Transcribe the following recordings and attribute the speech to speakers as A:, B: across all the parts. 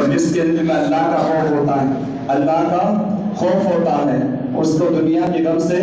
A: اور جس کے دل میں اللہ کا خوف ہوتا ہے، اللہ کا خوف ہوتا ہے، اس کو دنیا کے غم سے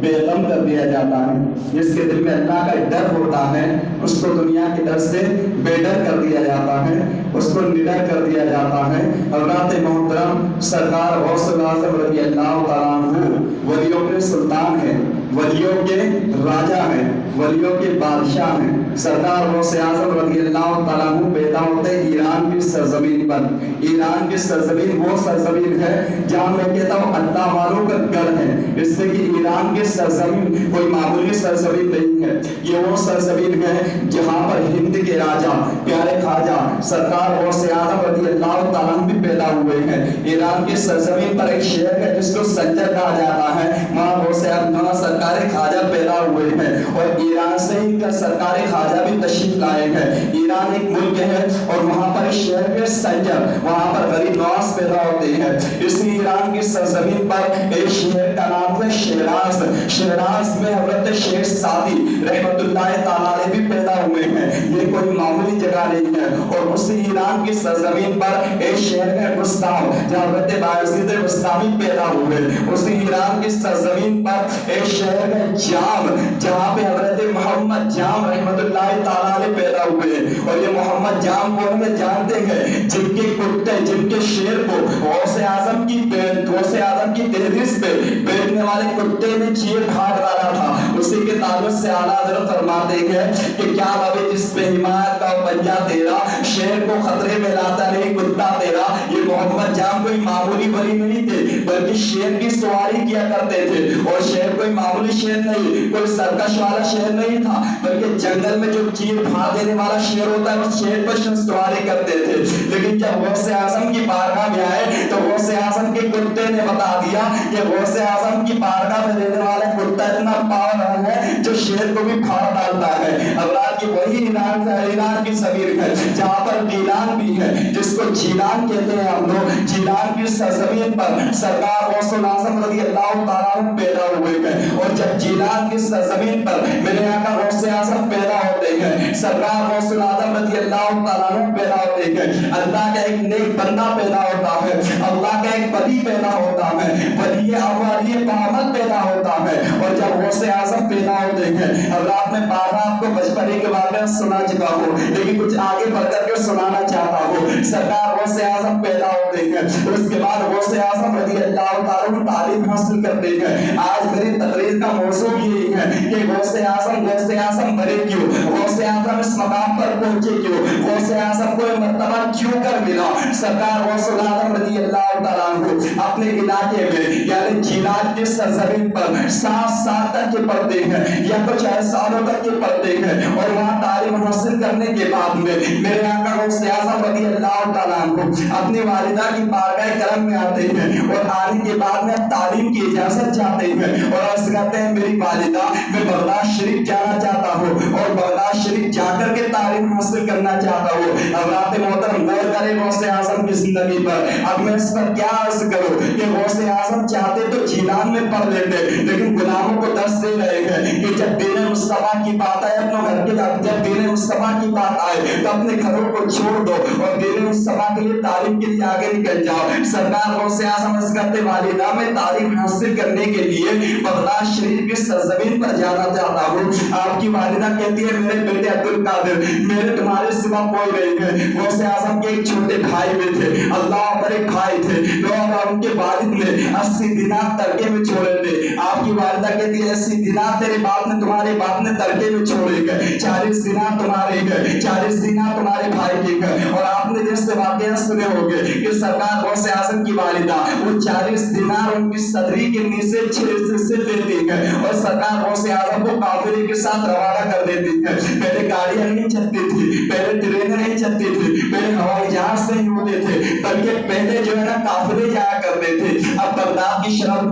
A: بے غم کر دیا جاتا ہے۔ جس کے دل میں اللہ کا ڈر ہوتا ہے، اس کو دنیا کے ڈر سے بے ڈر کر دیا جاتا ہے، اس کو نڈر کر دیا جاتا ہے۔ حضرات محترم سرکار غوث اعظم رضی اللہ تعالیٰ عنہ ولیوں کے سلطان ہیں، ولیوں کے راجا ہیں، ولیوں کے بادشاہ ہیں۔ سرکار غوث اعظم رضی اللہ تعالیٰ عنہ پیدا ہوتے ایران کی سرزمین پر۔ ایران کی سرزمین وہ سرزمین ہے جہاں میں کہتا ہوں اللہ والوں کا گھر ہے، اس سے کہ ایران کی سرزمین کوئی معمولی سرزمین نہیں ہے، یہ وہ سرزمین ہے جہاں پر ہند کے راجا پیارے خواجہ سرکار غوث اعظم رضی اللہ تعالیٰ عنہ بھی پیدا ہوئے ہیں۔ ایران کی سرزمین پر ایک شہر ہے جس کو سنجر کہا جاتا ہے، وہاں غوث اعظم سرکار خواجہ پیدا ہوئے ہیں، اور ایران سے ہی کا سرکار خواجہ بھی تشریف لائے ہیں۔ ایران ایک ملک ہے اور وہاں پر شہر ہے سنجر، وہاں پر غریب نواز پیدا ہوتے ہیں۔ اسی ایران کی سرزمین پر ایک شہر کا نام ہے شیراز۔ شیراز میں حضرت شیخ سعدی رحمت اللہ تعالی بھی پیدا ہوئے ہیں، یہ کوئی معمولی جگہ نہیں ہے۔ اور اسی ایران کی سرزمین پر ایک شہر ہے بستام جہاں حضرت بایزید بستامی پیدا ہوئے۔ اسی ایران کی سرزمین پر ایک شہر ہے جام جہاں پہ حضرت محمد جام رحمت اللہ تعالی پیدا ہوئے۔ اور یہ محمد جام کو ہمیں جانتے ہیں جن کے کتے جن کے شیر کو غوث اعظم کی تحریر پہ بیٹھنے والے کتے نے چیر پھاڑ ڈالا تھا۔ اسی کے تعلق سے اعلیٰ حضرت فرماتے ہیں کہ کیا بابے جس پہ حمایت کا پنجہ تیرا، شیر کو خطرے میں لاتا نہیں کتا تیرا۔ یہ محمد جام کوئی معمولی ولی نہیں تھے بلکہ شیر کی سواری کیا کرتے تھے، اور شیر کوئی معمولی شیر نہیں، کوئی سرکش والا شیر نہیں تھا، بلکہ جنگل میں جو چیر پھاڑ دینے والا شیر ہوتا ہے اس شیر پر سواری کرتے تھے۔ لیکن جب غوث اعظم کی بارگاہ میں آئے تو غوث اعظم کے کتے نے بتا دیا کہ غوث اعظم کی بارگاہ میں رہنے والا کتا اتنا پاور ہے جو شیر کو بھی پھاڑ ڈالتا ہے۔ اولاد کی وہی ایران کی زمین ہے جہاں پر گیلان بھی ہے، جس کو جیلان کہتے ہیں ہم لوگ۔ جیلان کی سرزمین پر سرکار غوث اعظم رضی اللہ تعالیٰ عنہ پیدا ہوئے ہیں، اور جب جیلان کی سرزمین پر میرے آقا غوث اعظم پیدا ہوتے ہیں، سرکار غوث اعظم رضی اللہ تعالیٰ عنہ پیدا ہوتے ہیں، اللہ کا ایک نیک بندہ پیدا ہوتا ہے، اللہ کا ایک ولی پیدا ہوتا ہے، ولی اولیاء محمد پیدا ہوتا ہے۔ اور جب غوث اعظم پیدا ہوتے ہیں، اب رات میں بارہ آپ کو بچپنے کے واقعہ سنا چکا ہوں لیکن کچھ آگے بڑھ کر کے سنانا چاہتا ہوں۔ سرکار غوث اعظم پیدا ہوتے ہیں، اس کے بعد غوث اعظم رضی اللہ تعالیٰ عنہ تعلیم حاصل کرتے ہیں۔ آج میری تقریر کا موضوع یہی ہے کہ غوث اعظم بنے کیوں، غوث اعظم اس مقام پر پہنچے کیوں، غوث اعظم کو یہ مرتبہ کیوں کر ملا۔ سرکار غوث اعظم رضی اللہ تعالیٰ عنہ اپنے علاقے میں یعنی جیلان کی سرزمین پر 7 سال تک کے پڑھتے ہیں یا کچھ سالوں تک کے پڑھتے ہیں، اور وہاں تعلیم حاصل کرنے کے بعد میں میرے آقا غوث اعظم رضی اللہ تعالیٰ عنہ اپنی والدہ کی بارگاہ کرم میں آتے ہیں، اور آنے کے بعد میں تعلیم کی اجازت چاہتے ہیں، اور عرض کرتے ہیں میری والدہ میں بغداد شریف جانا چاہتا ہوں اور بغداد شریف جا کر کے تعلیم حاصل کرنا چاہتا ہوں۔ حضرات محترم غور کریں غوث اعظم کی زندگی پر۔ اب میں اس پر کیا عرض کروں کہ غوث اعظم چاہتے تو جیلان میں پڑھ لیتے، لیکن غلاموں کو درس دے رہے ہیں کہ جب دین مصطفیٰ کی بات آئے اپنے گھر کے جب دین مصطفیٰ کی بات آئے تو اپنے گھروں کو چھوڑ دو اور دین مصطفیٰ کے لیے تعلیم کے لیے آگے نکل جاؤ۔ سرکار غوث اعظم عرض کرتے والدہ میں تعلیم حاصل کرنے کے لیے بغداد شریف کی سرزمین پر جانا چاہتا ہوں۔ آپ کی والدہ کہتی ہے میرے بیٹے عبدالقادر میرے تمہارے سوا کوئی نہیں ہے۔ غوث اعظم کے ایک چھوٹے بھائی بھی تھے، اللہ بڑے بھائی تھے، اور ان کے والد نے 80 دینار ترکے میں چھوڑے تھے۔ آپ کی والدہ کہتی ہے 80 دینار تیرے باپ نے تمہارے باپ نے ترکے میں چھوڑے گئے، 40 دینار تمہارے گئے، 40 دینار تمہارے بھائی کے گئے۔ اور آپ نے جیسے واقعہ سنے ہوگے کہ سرکار غوث اعظم کی والدہ وہ 40 دینار ان کی صدری کے نیچے 6 سے لیتی ہے اور سرکار غوث اعظم کو قافلے کے ساتھ روانہ کر دیتی ہے۔ پہلے گاڑیاں نہیں چلتی تھی، پہلے ٹرینیں نہیں چلتی تھی، پہلے ہوائی جہاز نہیں ہوتے تھے، بلکہ پہلے جو ہے نا قافلے جایا کرتے تھے۔ اب بغداد کی شرف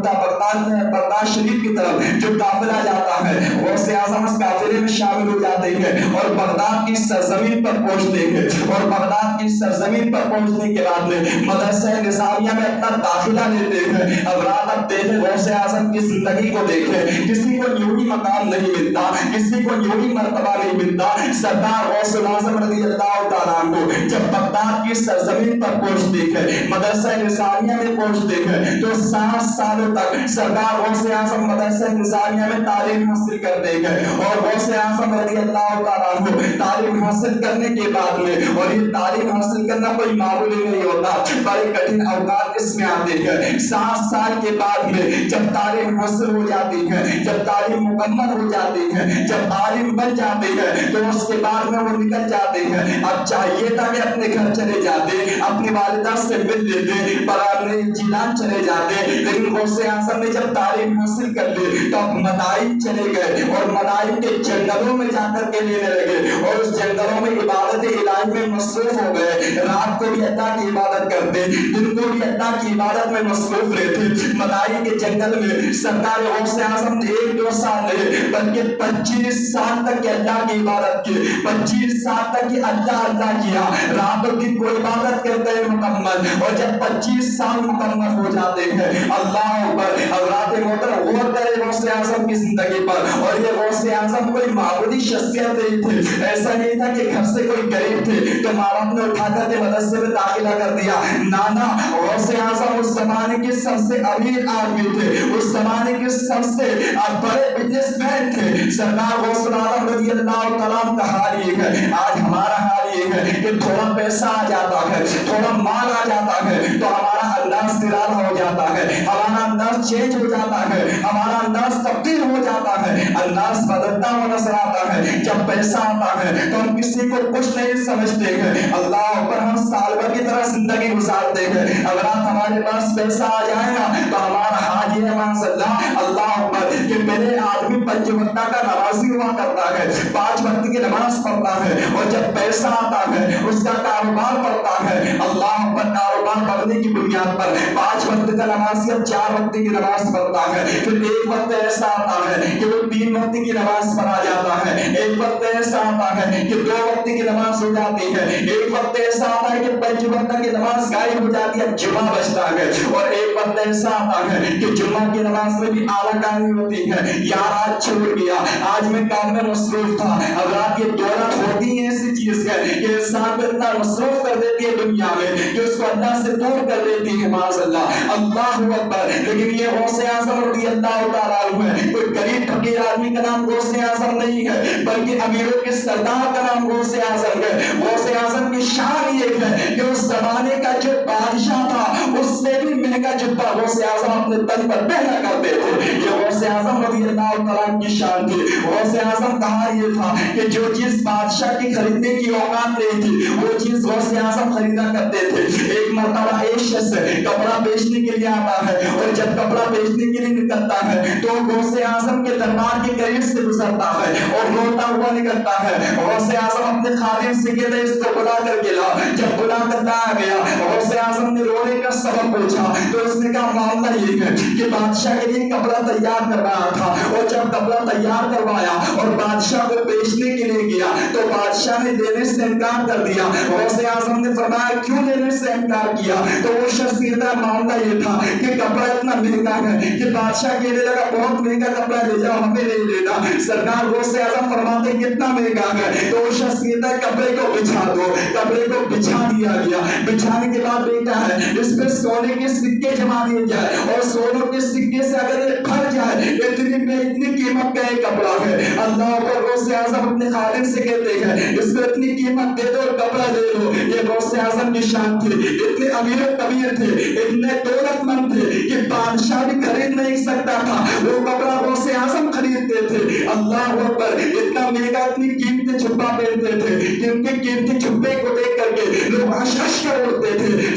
A: بغداد شریف کی طرف جو قافلہ جاتا ہے غوث اعظم اس قافلے میں شامل ہو جاتے ہیں اور بغداد کی سرزمین پر پہنچتے ہیں اور بغداد کی سرزمین پر پہنچنے کے بعد میں مدرسہ نظامیہ میں اپنا داخلہ لیتے ہیں۔ اب رات اب دیکھیں غوث اعظم کی زندگی کو دیکھیں، کسی کو یوں ہی مقام نہیں ملتا، کسی کو یوں ہی مرتبہ نہیں ملتا۔ سردار غوث اعظم رضی اللہ تعالیٰ عنہ جب بغداد کی سرزمین پر پہنچتے ہیں، مدرسہ نظامیہ میں پہنچتے ہیں تو 7 سالوں تک سردار غوث اعظم مدرسہ نظامیہ میں تعلیم حاصل کرتے ہیں اور غوث اعظم رضی اللہ تعالیٰ عنہ تعلیم حاصل کرنے کے بعد میں، اور یہ تعلیم حاصل کرنا کوئی معمولی نہیں ہوتا، بڑے کٹھن اوقات اس میں آتے ہیں۔ 7 سال کے بعد میں جب تعلیم حاصل ہو جاتی ہے، جب تعلیم مکمل ہو جاتی ہے، جب عالم بن جاتے ہیں تو اس کے بعد میں وہ نکل جاتے ہیں۔ اب چاہیے تھا کہ اپنے گھر چلے جاتے، اپنی والدہ سے مل لیتے، پرانے جیلان چلے جاتے، لیکن غوث اعظم نے جب تعلیم حاصل کر لی تو اب مدائن چلے گئے اور مدائن کے جنگلوں میں جا کر کے لینے لگے اور اس جنگلوں میں عبادت الہی میں مصروف ہو گئے۔ رات کو بھی اللہ کی عبادت کرتے، دن کو بھی اللہ کی عبادت میں مصروف رہتے۔ مدائن کے جنگل میں سرکار غوث اعظم نے 1-2 سال نہیں بلکہ 25 سال تک اللہ کی عبادت کی، 25 سال تک اللہ کیا، رات و دن کو عبادت کرتے ہیں مکمل، اور جب 25 سال مکمل ہو جاتے ہیں اللہ اکبر، حضرات محترم غور کرے غوث اعظم کی زندگی پر، اور یہ غوث اعظم کوئی معمولی شخصیت نہیں تھے، ایسا نہیں تھا کہ گھر سے کوئی غریب تھے تو ماں باپ نے اٹھا کر کے مدرسے میں داخلہ کر دیا، نانا غوث اعظم اس زمانے کے سب سے امیر آدمی تھے، اس زمانے کے سب سے بڑے بزنس مین تھے۔ سردار غوث اعظم رضی اللہ تعالیٰ عنہ کا حال یہ ہے، آج ہمارا حال یہ ہے کہ تھوڑا پیسہ آ جاتا ہے، تھوڑا مال آ جاتا ہے تو ہمارا انداز نرالا ہو جاتا ہے، ہمارا انداز چینج ہو جاتا ہے، ہمارا انداز تبدیل ہو جاتا ہے، انداز بدلتا ہوا نظر آتا ہے۔ جب پیسہ آتا ہے تو ہم کسی کو کچھ نہیں سمجھتے ہیں، اللہ پر ہم سال بھر کی طرح زندگی گزارتے ہیں۔ اگر آپ ہمارے پاس پیسہ آ جائے گا تو ہمارا حال یہ ہے اللہ پر کہ میرے آدمی 5 وقت کا نمازی ہوا کرتا ہے، 5 وقت کی نماز پڑھتا ہے، اور جب پیسہ آتا ہے اس کا کاروبار بڑھتا ہے، اللہ پر کاروبار بڑھنے کی بنیاد پر 5 وقت کا نمازی اب 4 وقت کی نماز پڑھتا ہے، پھر ایک وقت ایسا آتا ہے کہ وہ 3 وقت کی نماز پڑھا جاتا ہے، ایک وقت ایسا آتا ہے کہ 2 وقت کی نماز ہو جاتی ہے، ایک وقت ایسا آتا ہے کہ 5 وقت کی نماز غائب ہو جاتی ہے، جمعہ بچتا ہے، اور ایک وقت ایسا آتا ہے کہ جمعہ کی نماز میں بھی اعلیٰ کاری ہوتی ہے، یار آج چھوڑ گیا، آج میں کام میں مصروف تھا۔ حضرات یہ دولت ہوتی ہے ایسی چیز ہے کہ انسان کو اتنا مصروف کر دیتی ہے دنیا میں کہ اس کو اللہ سے دور کر دیتی ہے، معاذ اللہ، اللہ اکبر۔ لیکن یہ غوث اعظم رضی اللہ تعالیٰ عنہ ہے، کوئی غریب فقیر آدمی کا نام غوث اعظم نہیں ہے بلکہ امیروں کے سردار کا نام غوث اعظم ہے۔ غوث اعظم کی شان یہ ہے کہ اس زمانے کا جو بادشاہ تھا اس سے بھی مہنگا جبہ غوث اعظم اپنے تن پر پہنا کرتے تھے، یہ غوث اعظم رضی اللہ تعالیٰ کی شان تھی۔ غوث اعظم کہا یہ تھا کہ جو چیز بادشاہ کی خریدنے کی اوقات نہیں تھی وہ چیز غوث اعظم خریدا کرتے تھے۔ ایک مرتبہ ایک شخص کپڑا بیچنے کے لیے آتا ہے اور جب کپڑا بیچنے کے لیے نکلتا ہے تو غوث اعظم کے دربار کے قریب سے گزرتا ہے اور روتا ہوا نکلتا ہے۔ غوث اعظم اپنے خادم سے کہتے ہیں اس کو بلا کر کے لا، جب بلا کر لایا گیا غوث اعظم نے رونے کا سبب پوچھا تو اس نے کہا معاملہ یہ ہے کہ بادشاہ کے لیے کپڑا تیار کروایا تھا، اور جب کپڑا تیار کروایا اور بادشاہ کو بیچنے کے لیے گیا تو بادشاہ نے دینے سے انکار کر دیا۔ غوث اعظم نے فرمایا کیوں دینے سے انکار کیا؟ تو وہ شخص کہتا معاملہ یہ تھا کہ کپڑا اتنا مہنگا ہے کہ بادشاہ کہنے لگا بہت مہنگا کپڑا لے جاؤ، ہمیں نہیں لینا۔ سرکار غوث اعظم فرماتے کتنا مہنگا ہے؟ تو وہ شخص کہتا ہے کپڑے کو بچھا دو، کپڑے کو بچھا دیا گیا۔ بچھانے کے بعد بیٹا ہے اس پہ سونے کے سکے جما دیے جائے اور سونوں کے سکے سے اگر یہ بھر جائے اتنی قیمت کا یہ کپڑا ہے۔ اللہ پر غوث اعظم اپنے خادم سے کہتے ہیں اس کو اتنی قیمت دے دو اور کپڑا دے دو۔ یہ غوث اعظم کی شان تھی، اتنے امیر و کبیر تھے، اتنے دولت مند تھے کہ بادشاہ بھی خرید نہیں سکتا تھا، وہ کپڑا غوث اعظم خریدتے تھے۔ اللہ اکبر، اتنا مہنگا اتنی قیمتی جبہ پہنتے تھے کہ ان کے قیمتی جبے کو دیکھ کر کے لوگ اشش کر اڑتے تھے۔